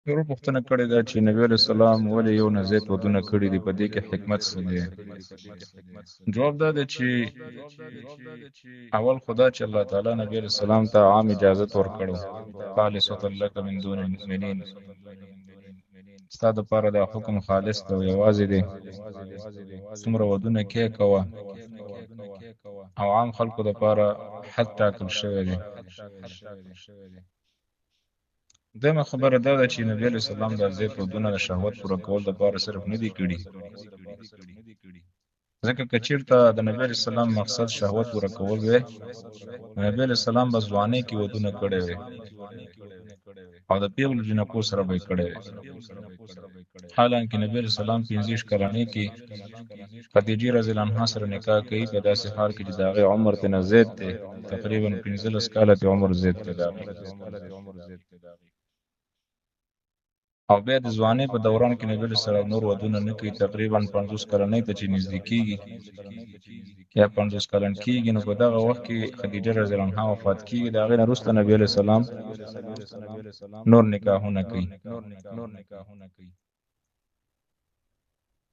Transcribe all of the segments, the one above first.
یو پوښتنه کړې ده چې نبی علیہ السلام ولې یو نه زیات ودونه کړي دي، په دې کې حکمت څه دی؟ جواب دا دی چې اول خدا چې الله تعالی نبی علیہ السلام ته عام اجازت ورکړو، خالصة لک من دون المؤمنین، ستا دپاره دا حکم خالص دی او یوازې دی، څومره ودونه کې کوه، او عام خلکو دپاره حد ټاکل شوی دی. دویمه خبره دا ده چې نبی علیہ السلام دا زیات ودونه د شهوت پوره کولو دپاره صرف نه دي کړي، ځکه که چېرته د نبی علیہ السلام مقصد شهوت پوره کول وی، نبی علیہ السلام به ځوانۍ کې ودونه کړی وی او د پیغلو جنکو سره به یې کړی وی. حالانکه نبی علیہ السلام 15 کلنۍ کې خدیجې رضی الله عنها سره نکاح کوي، په داسې حال کې چې د هغې عمر ترنه زیات دی، تقریبا 15 کاله ترې عمر زیات دی د هغې. او بیا د ځوانۍ په دوران کې نبی علیہ السلام نور ودونه نه کوي، تقریبا 50 کلنۍ ته چې نږدې کېږي یا 50 کلن کېږي، نو په دغه وخت کې خدیجه رضی الله عنها وفات کېږي. د هغې نه وروسته نبی علیہ السلام نور نکاحونه کوي.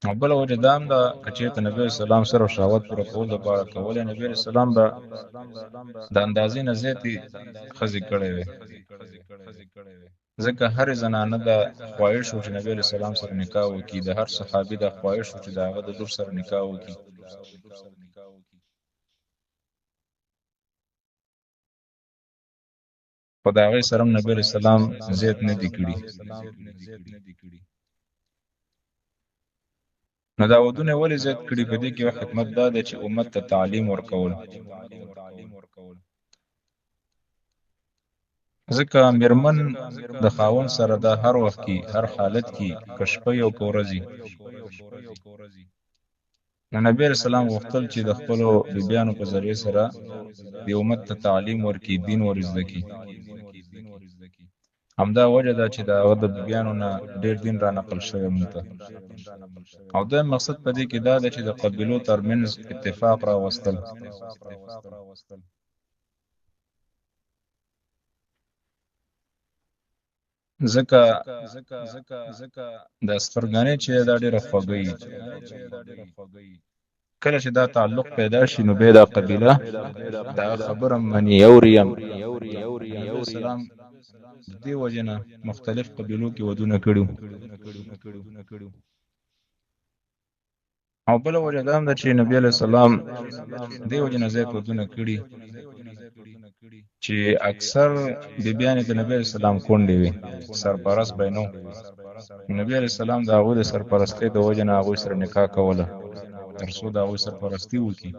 او بله وجه دا هم ده که چېرته نبی علیہ السلام صرف شهوت پوره کولو دپاره کولی، نبی علیہ السلام به د اندازې نه زیاتې ښځې کړی وی، ځکه هرې زنانه د خواهش و چې نبی علیہ السلام سره نکاح وکړي، د هر صحابي د خواهش و چې د هغه د لور سره نکاح وکړي. خو د هغې سره هم نبی علیہ السلام زیات نه دي کړي. نو دا ودونه ولې زیات کړي؟ په دې کې یو حکمت دا دی چې امت ته تعلیم ورکول، ځکه میرمن د خاوند سره د هر وخت کې هر حالت کې که شپه او که ورځې. نو نبی علیہ السلام غوښتل چې د خپلو بیبیانو په ذریعه سره د امت ته تعلیم ورکړي، دین ور زده کړي. همدا وجه ده چې د هغه د بیبیانو نه ډېر دین را نقل شوی موږ ته. او دویم مقصد په دې کې دا ده چې د قبیلو ترمنځ اتفاق راوستل. ځکه د اصغرګنۍ چې دا ډېره خوږه وي، کله چې دا تعلق پیدا شي نو بیا دا قبیله دا خبره مني، اوریم. نبی السلام د دې وجې نه مختلف قبیلو کې ودونه کړي. او بله وجه دا هم ده چې نبی علیہ السلام دې وجې نه زیات ودونه کړي چې اکثر بیبیانې د نبی علیہ السلام کونډې وي، سرپرست به یې نه و. نبی علیہ السلام د هغوی د سرپرستۍ د وجې نه هغوی سره نکاح کوله تر څو د هغوی سرپرستي وکړي.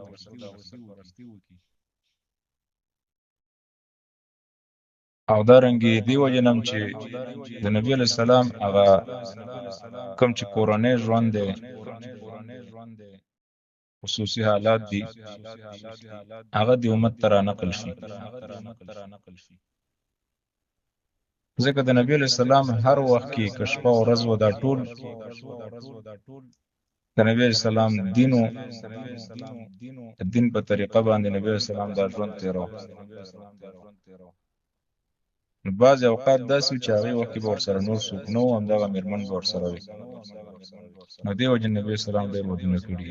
او دارنګې دې وجې نه هم چې د نبی علیہ السلام هغه کوم چې کورنۍ ژوند دی، خصوصي حالات دي، هغه د امت ته را نقل شي. ځکه د نبی علیہ السلام هر وخت کې که شپه او ورځ و، دا ټول د نبی علیہ السلام دین په طریقه باندې نبی علیہ السلام دا ژوند تېرو. بعضې اوقات داسې وي چې هغې وخت کې به ورسره نور څوک نه و، همدغه مېرمن به ورسره وي. نو دې وجې نبي اسلام ډېر ودونه کړي.